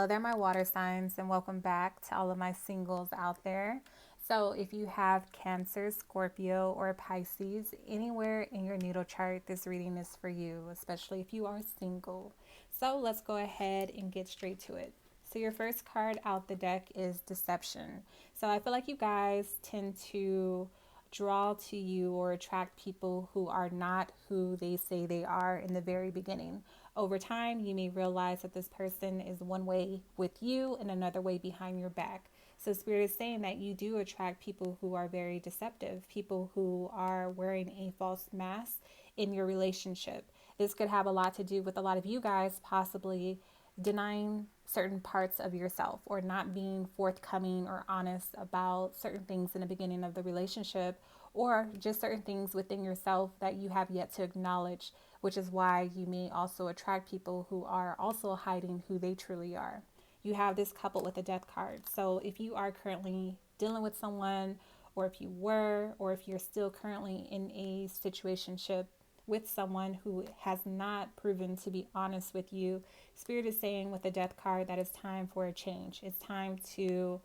Hello there, my water signs, and welcome back to all of my singles out there. So, if you have Cancer, Scorpio, or Pisces anywhere in your natal chart, this reading is for you, especially if you are single. So, let's go ahead and get straight to it. So, your first card out the deck is Deception. So, I feel like you guys tend to draw to you or attract people who are not who they say they are in the very beginning. Over time, you may realize that this person is one way with you and another way behind your back. So, Spirit is saying that you do attract people who are very deceptive, people who are wearing a false mask in your relationship. This could have a lot to do with a lot of you guys possibly denying certain parts of yourself or not being forthcoming or honest about certain things in the beginning of the relationship, or just certain things within yourself that you have yet to acknowledge, which is why you may also attract people who are also hiding who they truly are. You have this coupled with a death card. So if you are currently dealing with someone, or if you were, or if you're still currently in a situationship with someone who has not proven to be honest with you, Spirit is saying with the death card that it's time for a change. It's time to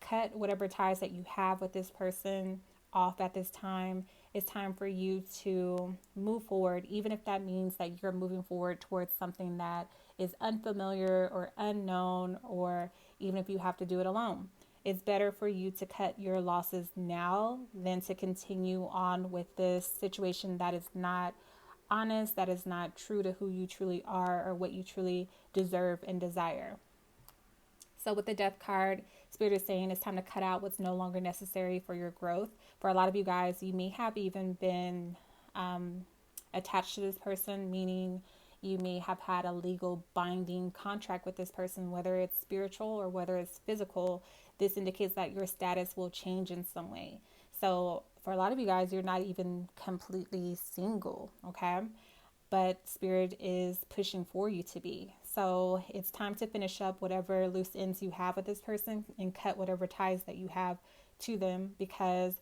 cut whatever ties that you have with this person off at this time. It's time for you to move forward, even if that means that you're moving forward towards something that is unfamiliar or unknown, or even if you have to do it alone. It's better for you to cut your losses now than to continue on with this situation that is not honest, that is not true to who you truly are or what you truly deserve and desire. So with the death card, Spirit is saying it's time to cut out what's no longer necessary for your growth. For a lot of you guys, you may have even been attached to this person, meaning you may have had a legal binding contract with this person, whether it's spiritual or whether it's physical. This indicates that your status will change in some way. So for a lot of you guys, you're not even completely single, okay? But Spirit is pushing for you to be. So it's time to finish up whatever loose ends you have with this person and cut whatever ties that you have to them, because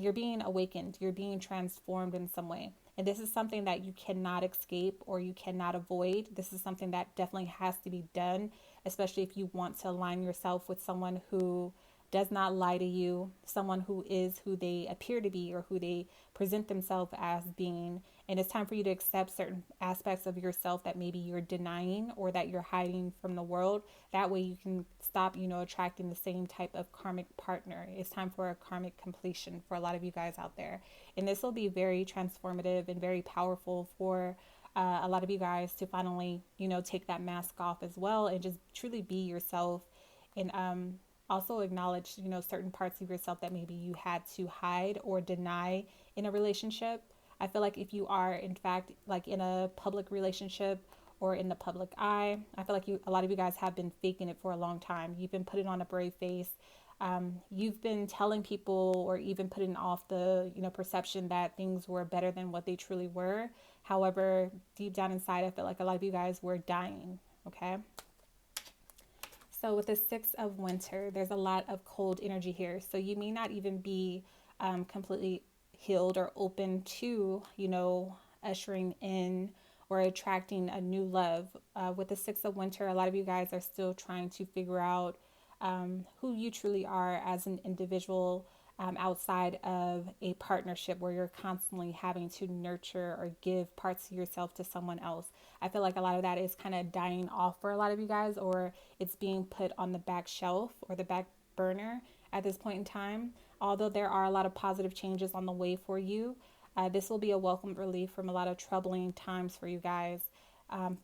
you're being awakened, you're being transformed in some way. And this is something that you cannot escape or you cannot avoid. This is something that definitely has to be done, especially if you want to align yourself with someone who does not lie to you, someone who is who they appear to be or who they present themselves as being. And it's time for you to accept certain aspects of yourself that maybe you're denying or that you're hiding from the world. That way you can stop, attracting the same type of karmic partner. It's time for a karmic completion for a lot of you guys out there. And this will be very transformative and very powerful for a lot of you guys to finally, take that mask off as well and just truly be yourself. And also acknowledge, certain parts of yourself that maybe you had to hide or deny in a relationship. I feel like if you are, in fact, like in a public relationship or in the public eye, I feel like a lot of you guys have been faking it for a long time. You've been putting on a brave face. You've been telling people or even putting off the, perception that things were better than what they truly were. However, deep down inside, I feel like a lot of you guys were dying. Okay. So with the Six of Winter, there's a lot of cold energy here. So you may not even be completely healed or open to, ushering in or attracting a new love. With the Six of Winter, a lot of you guys are still trying to figure out who you truly are as an individual, outside of a partnership where you're constantly having to nurture or give parts of yourself to someone else. I feel like a lot of that is kind of dying off for a lot of you guys, or it's being put on the back shelf or the back burner at this point in time. Although there are a lot of positive changes on the way for you, this will be a welcome relief from a lot of troubling times for you guys.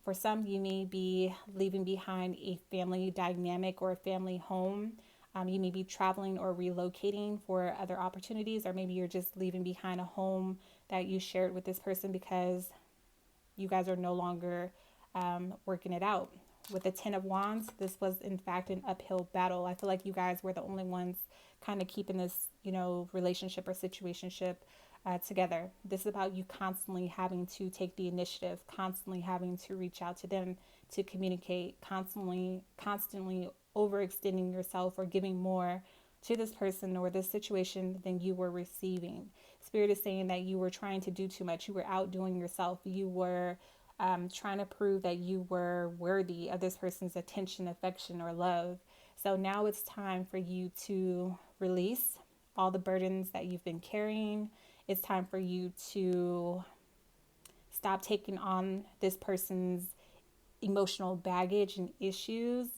For some, you may be leaving behind a family dynamic or a family home. You may be traveling or relocating for other opportunities, or maybe you're just leaving behind a home that you shared with this person because you guys are no longer working it out. With the Ten of Wands, this was in fact an uphill battle. I feel like you guys were the only ones kind of keeping this, relationship or situationship together. This is about you constantly having to take the initiative, constantly having to reach out to them to communicate, constantly overextending yourself or giving more to this person or this situation than you were receiving. Spirit is saying that you were trying to do too much. You were outdoing yourself. You were trying to prove that you were worthy of this person's attention, affection, or love. So now it's time for you to release all the burdens that you've been carrying. It's time for you to stop taking on this person's emotional baggage and issues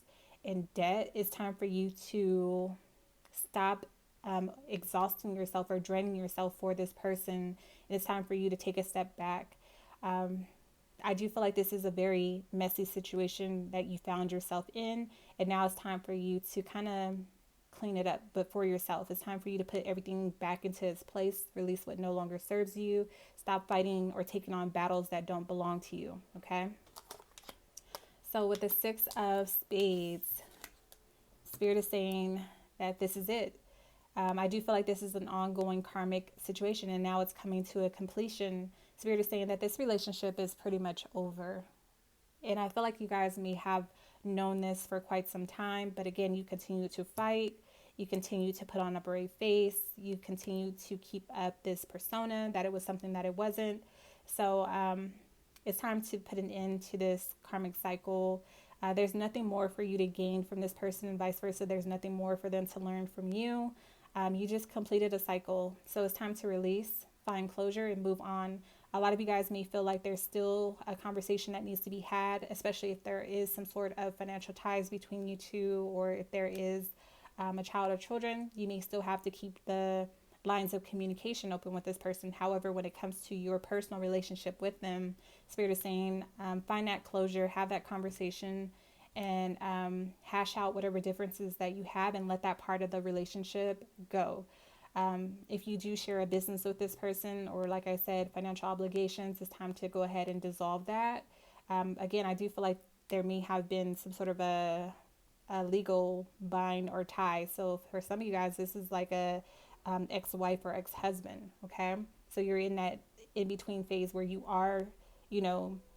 and debt. It's time for you to stop exhausting yourself or draining yourself for this person. And it's time for you to take a step back. I do feel like this is a very messy situation that you found yourself in, and now it's time for you to kind of clean it up, but for yourself. It's time for you to put everything back into its place, release what no longer serves you, stop fighting or taking on battles that don't belong to you, okay? So with the Six of Spades, Spirit is saying that this is it. I do feel like this is an ongoing karmic situation, and now it's coming to a completion. Spirit is saying that this relationship is pretty much over. And I feel like you guys may have known this for quite some time, but again, you continue to fight. You continue to put on a brave face. You continue to keep up this persona that it was something that it wasn't. So it's time to put an end to this karmic cycle. There's nothing more for you to gain from this person and vice versa. There's nothing more for them to learn from you. You just completed a cycle. So it's time to release, find closure, and move on. A lot of you guys may feel like there's still a conversation that needs to be had, especially if there is some sort of financial ties between you two, or if there is a child or children. You may still have to keep the lines of communication open with this person. However, when it comes to your personal relationship with them, Spirit is saying find that closure, have that conversation, and hash out whatever differences that you have and let that part of the relationship go. If you do share a business with this person, or like I said, financial obligations, it's time to go ahead and dissolve that. Again, I do feel like there may have been some sort of a legal bind or tie. So for some of you guys, this is like a ex-wife or ex-husband. Okay. So you're in that in-between phase where you are,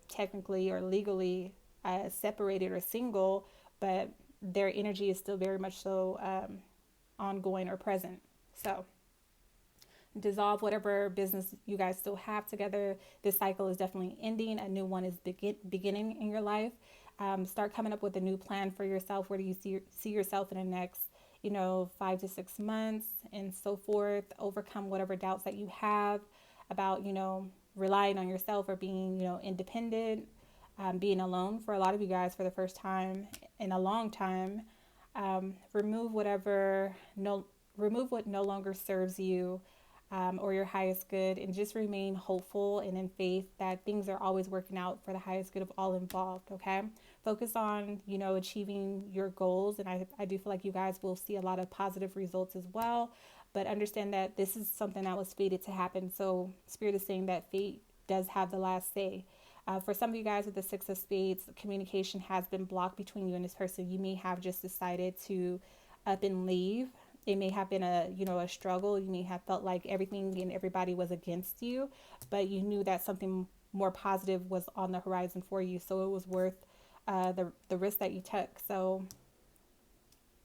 technically or legally separated or single, but their energy is still very much so ongoing or present. So dissolve whatever business you guys still have together. This cycle is definitely ending. A new one is beginning in your life. Start coming up with a new plan for yourself. Where do you see yourself in the next, 5 to 6 months and so forth? Overcome whatever doubts that you have about, relying on yourself or being, independent, being alone for a lot of you guys for the first time in a long time. Remove what no longer serves you or your highest good, and just remain hopeful and in faith that things are always working out for the highest good of all involved. Okay, focus on achieving your goals, and I do feel like you guys will see a lot of positive results as well, but understand that this is something that was fated to happen. So Spirit is saying that fate does have the last say. For some of you guys with the Six of Spades, communication has been blocked between you and this person. You may have just decided to up and leave. It may have been a struggle. You may have felt like everything and everybody was against you, but you knew that something more positive was on the horizon for you. So it was worth the risk that you took. So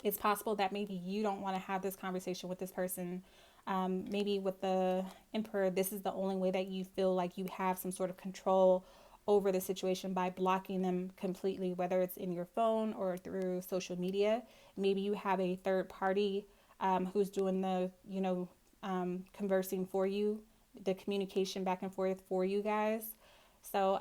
it's possible that maybe you don't want to have this conversation with this person. Maybe with the Emperor, this is the only way that you feel like you have some sort of control over the situation, by blocking them completely, whether it's in your phone or through social media. Maybe you have a third party who's doing the, conversing for you, the communication back and forth for you guys. So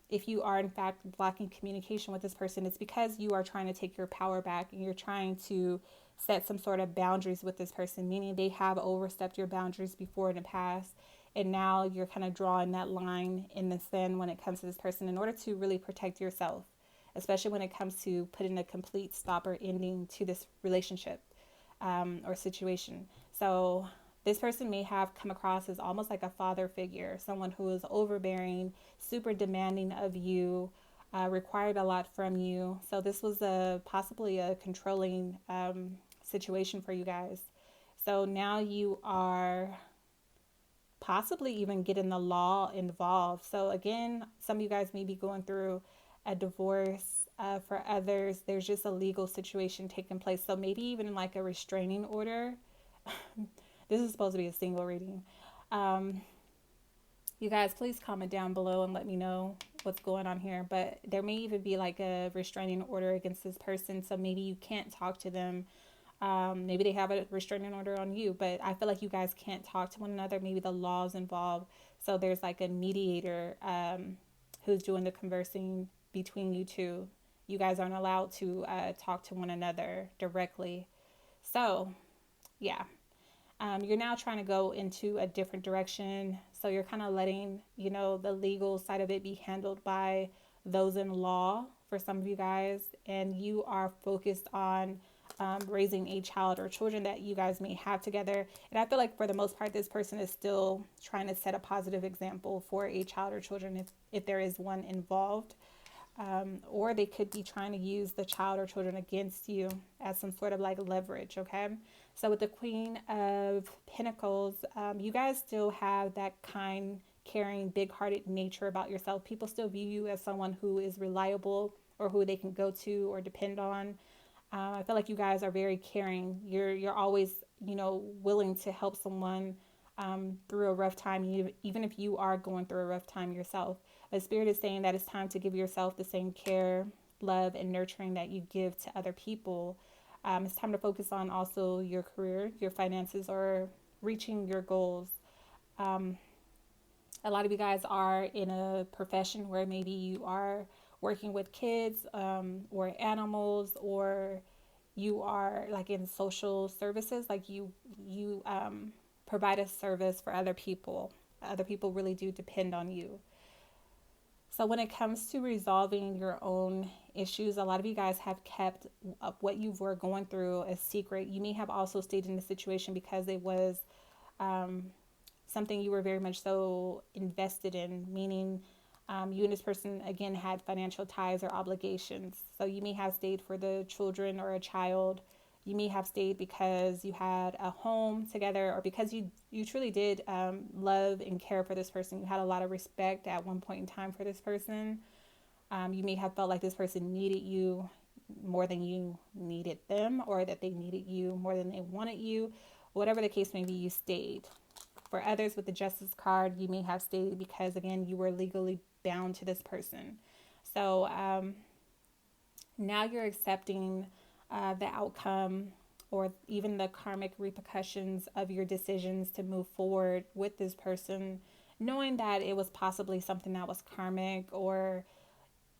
if you are in fact blocking communication with this person, it's because you are trying to take your power back, and you're trying to set some sort of boundaries with this person, meaning they have overstepped your boundaries before in the past. And now you're kind of drawing that line in the sand when it comes to this person, in order to really protect yourself, especially when it comes to putting a complete stop or ending to this relationship or situation. So this person may have come across as almost like a father figure, someone who is overbearing, super demanding of you, required a lot from you. So this was possibly a controlling situation for you guys. So now you are possibly even getting the law involved. So again, some of you guys may be going through a divorce. For others, there's just a legal situation taking place. So maybe even like a restraining order. This is supposed to be a single reading. You guys, please comment down below and let me know what's going on here, but there may even be like a restraining order against this person. So maybe you can't talk to them. Maybe they have a restraining order on you, but I feel like you guys can't talk to one another. Maybe the law's involved. So there's like a mediator who's doing the conversing between you two. You guys aren't allowed to talk to one another directly. So, yeah. You're now trying to go into a different direction. So you're kind of letting, the legal side of it be handled by those in law for some of you guys. And you are focused on raising a child or children that you guys may have together. And I feel like for the most part, this person is still trying to set a positive example for a child or children if there is one involved. Or they could be trying to use the child or children against you as some sort of like leverage, okay? So with the Queen of Pentacles, you guys still have that kind, caring, big-hearted nature about yourself. People still view you as someone who is reliable or who they can go to or depend on. I feel like you guys are very caring. You're always, willing to help someone through a rough time, even if you are going through a rough time yourself. The Spirit is saying that it's time to give yourself the same care, love, and nurturing that you give to other people. It's time to focus on also your career, your finances, or reaching your goals. A lot of you guys are in a profession where maybe you are working with kids or animals, or you are like in social services, like you provide a service for other people. Other people really do depend on you. So when it comes to resolving your own issues, a lot of you guys have kept what you were going through a secret. You may have also stayed in the situation because it was something you were very much so invested in, meaning you and this person, again, had financial ties or obligations. So you may have stayed for the children or a child. You may have stayed because you had a home together, or because you truly did love and care for this person. You had a lot of respect at one point in time for this person. You may have felt like this person needed you more than you needed them, or that they needed you more than they wanted you. Whatever the case may be, you stayed. For others with the Justice card, you may have stayed because, again, you were legally bound to this person. So now you're accepting the outcome or even the karmic repercussions of your decisions to move forward with this person, knowing that it was possibly something that was karmic, or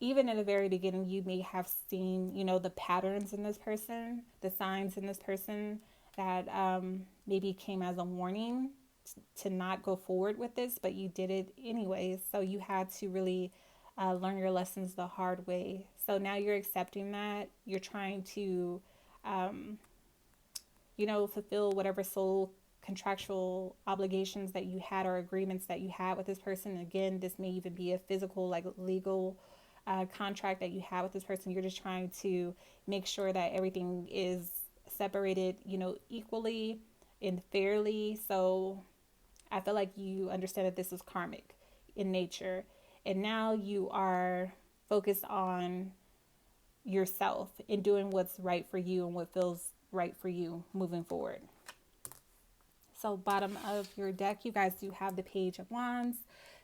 even in the very beginning, you may have seen, the patterns in this person, the signs in this person that maybe came as a warning to not go forward with this, but you did it anyways. So you had to really learn your lessons the hard way. So now you're accepting that. You're trying to, fulfill whatever soul contractual obligations that you had or agreements that you had with this person. Again, this may even be a physical, like legal contract that you have with this person. You're just trying to make sure that everything is separated, equally and fairly. So I feel like you understand that this is karmic in nature. And now you are focused on yourself and doing what's right for you and what feels right for you moving forward. So bottom of your deck, you guys do have the Page of Wands.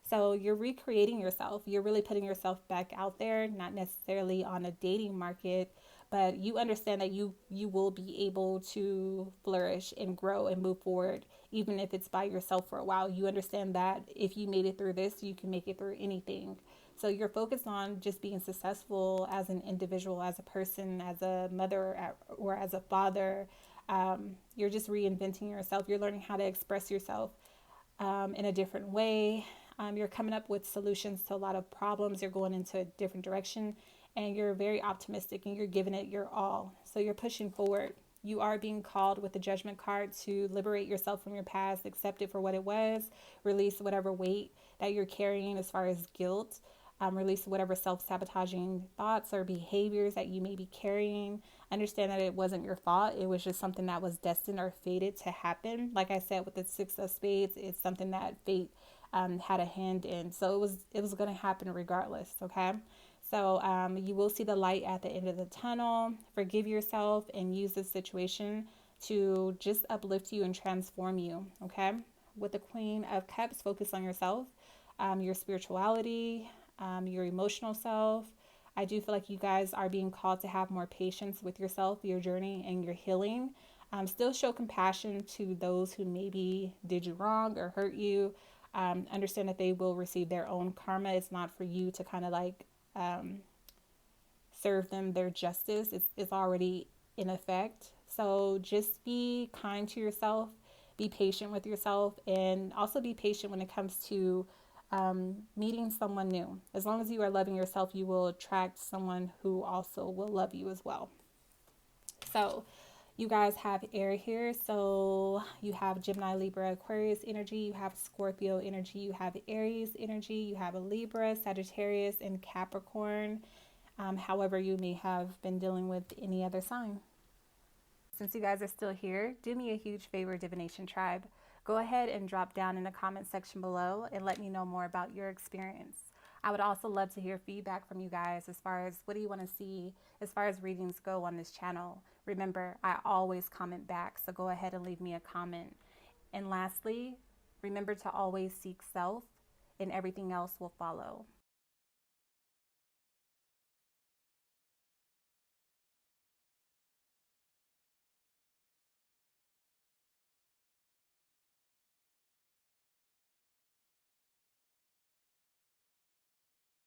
So you're recreating yourself. You're really putting yourself back out there, not necessarily on a dating market, but you understand that you will be able to flourish and grow and move forward, even if it's by yourself for a while. You understand that if you made it through this, you can make it through anything. So you're focused on just being successful as an individual, as a person, as a mother, or as a father. You're just reinventing yourself. You're learning how to express yourself in a different way. You're coming up with solutions to a lot of problems. You're going into a different direction, and you're very optimistic, and you're giving it your all. So you're pushing forward. You are being called with the Judgment card to liberate yourself from your past, accept it for what it was, release whatever weight that you're carrying as far as guilt, release whatever self-sabotaging thoughts or behaviors that you may be carrying. Understand that it wasn't your fault. It was just something that was destined or fated to happen. Like I said, with the Six of Spades, it's something that fate had a hand in. So it was going to happen regardless, okay? So you will see the light at the end of the tunnel. Forgive yourself and use this situation to just uplift you and transform you, okay? With the Queen of Cups, focus on yourself, your spirituality, your emotional self. I do feel like you guys are being called to have more patience with yourself, your journey, and your healing. Still show compassion to those who maybe did you wrong or hurt you. Understand that they will receive their own karma. It's not for you to kind of like serve them their justice. It's already in effect. So just be kind to yourself, be patient with yourself, and also be patient when it comes to meeting someone new. As long as you are loving yourself, you will attract someone who also will love you as well. So you guys have air here. So you have Gemini, Libra, Aquarius energy. You have Scorpio energy. You have Aries energy. You have a Libra, Sagittarius, and Capricorn. However, you may have been dealing with any other sign. Since you guys are still here, do me a huge favor, Divination Tribe. Go ahead and drop down in the comment section below and let me know more about your experience. I would also love to hear feedback from you guys as far as what do you want to see as far as readings go on this channel. Remember, I always comment back, so go ahead and leave me a comment. And lastly, remember to always seek self and everything else will follow.